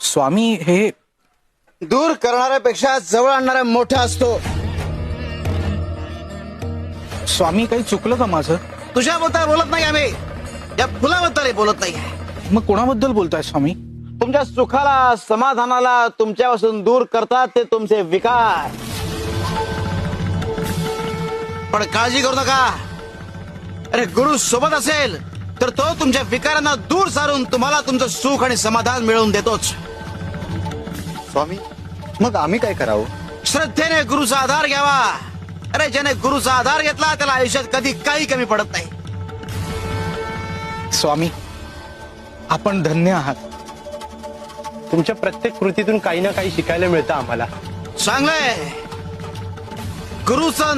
स्वामी हे दूर करणाऱ्यापेक्षा जवळ आणणारा मोठा असतो. स्वामी काही चुकलं का माझं? तुझ्याबद्दल बोलत नाही आम्ही, या फुलाबद्दल बोलत नाही. मग कोणाबद्दल बोलताय स्वामी? तुमच्या सुखाला समाधानाला तुमच्यापासून दूर करतात ते तुमचे विकार. पण काळजी करू नका, अरे गुरु सोबत असेल तर तो तुमच्या विकारांना दूर सारून तुम्हाला तुमचं सुख आणि समाधान मिळवून देतोच. स्वामी, मग आम्ही काय करावं? श्रद्धेने गुरुचा आधार घ्यावा. अरे ज्याने गुरुचा आधार घेतला त्याला आयुष्यात कधी काही कमी पडत नाही. स्वामी, आपण धन्य आहात. तुमच्या प्रत्येक कृतीतून काही ना काही शिकायला मिळतं आम्हाला. चांगलंय. गुरुचं